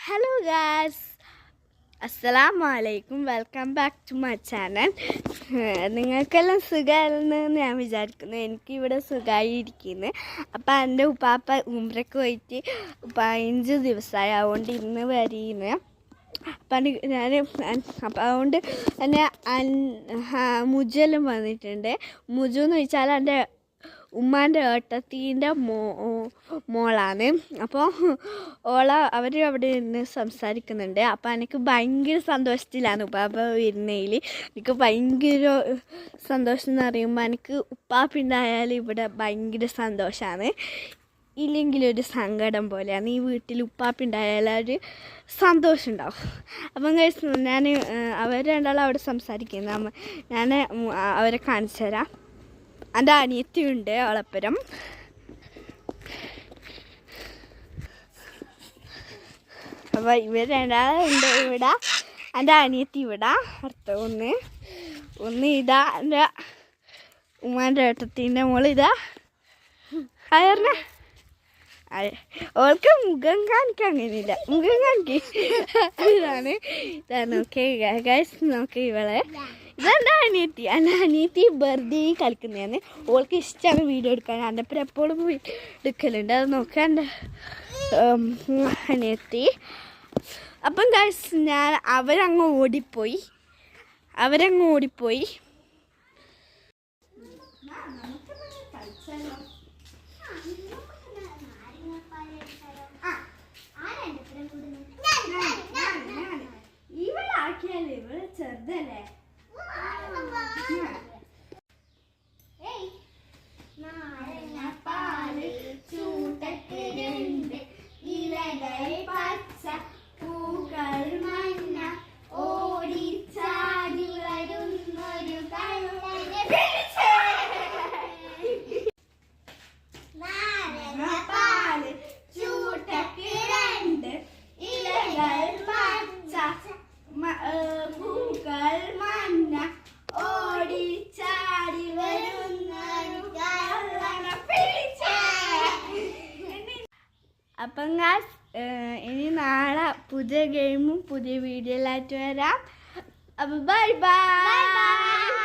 Hello guys, Assalamualaikum. Welcome back to my channel. നിങ്ങൾക്കെല്ലാം സുഖമാണെന്ന് ഞാൻ വിചാരിക്കുന്നു. എനിക്കിവിടെ സുഖമായിരിക്കുന്നു. അപ്പം എൻ്റെ ഉപ്പാപ്പ ഉംറയ്ക്ക് പോയിട്ട് 15 ദിവസമായി. അതുകൊണ്ട് ഇന്ന് വരീന്ന്. അപ്പം അപ്പം അതുകൊണ്ട് എന്നെ മുജലും വന്നിട്ടുണ്ട്. മുജു എന്ന് വെച്ചാൽ എൻ്റെ ഉമ്മാൻ്റെ ഏട്ടത്തീൻ്റെ മോളാണ്. അപ്പോൾ അവർ അവിടെ ഇരുന്ന് സംസാരിക്കുന്നുണ്ട്. അപ്പോൾ എനിക്ക് ഭയങ്കര സന്തോഷത്തിലാണ് ഉപ്പാപ്പ വരുന്നതിൽ. എനിക്ക് ഭയങ്കര സന്തോഷം എന്ന് പറയുമ്പോൾ എനിക്ക് ഉപ്പാപ്പുണ്ടായാൽ ഇവിടെ ഭയങ്കര സന്തോഷമാണ്. ഇല്ലെങ്കിലൊരു സങ്കടം പോലെയാണ്. ഈ വീട്ടിൽ ഉപ്പാപ്പുണ്ടായാൽ ഒരു സന്തോഷം ഉണ്ടാവും. അപ്പം ഞാൻ അവർ രണ്ടാളും അവിടെ സംസാരിക്കുന്നു. ഞാൻ അവരെ കാണിച്ചു തരാം. എൻ്റെ അനിയത്തിയുണ്ട് അവളപ്പുരം. അപ്പോൾ ഇവർ രണ്ടാളുണ്ട് ഇവിടെ. എൻ്റെ അനിയത്തി ഇവിടെ അടുത്ത ഒന്ന് ഇതാ എൻ്റെ ഉമ്മാൻ്റെ ഏട്ടത്തിൻ്റെ മോള് ഇതാ. അയറിനെ ഓൾക്ക് മുഖം കാണിക്കാൻ അങ്ങനെയില്ല. മുഖം കാണിക്ക്. ഇതാണ് നോക്കി ഗൈസ്, നോക്കി ഇവളെ. ഇതെൻ്റെ അനിയത്തി. എൻ്റെ അനിയത്തി ബർത്ത്ഡേ കളിക്കുന്നതാണ്. ഓൾക്ക് ഇഷ്ടമാണ് വീഡിയോ എടുക്കാൻ. എൻ്റെ അപ്പുറം എപ്പോഴും എടുക്കലുണ്ട്. അത് നോക്കാൻ എൻ്റെ അനിയത്തി. അപ്പം ഗൈസ് അവരങ്ങ് ഓടിപ്പോയി. ഇവളാക്കിയാലേ ഇവള് ചെറുതല്ലേ. പാല് ചൂട്ടത്തിലുണ്ട് ഇലകൾ പച്ച പൂക്കൾ മഞ്ഞ ഓടിച്ചാടി വരുന്നൊരു കള്ളനെ പാല് ചൂട്ടത്തിലുണ്ട് ഇലകൾ പച്ച പൂക്കൾ മഞ്ഞ ഓടിച്ചാടി വരുന്നൊരു കള്ളനെ പിടിച്ചേ. അപ്പം ഇനി നാളെ പുതിയ ഗെയിമും പുതിയ വീഡിയോയിലായിട്ട് വരാം. അപ്പം ബൈ ബൈ.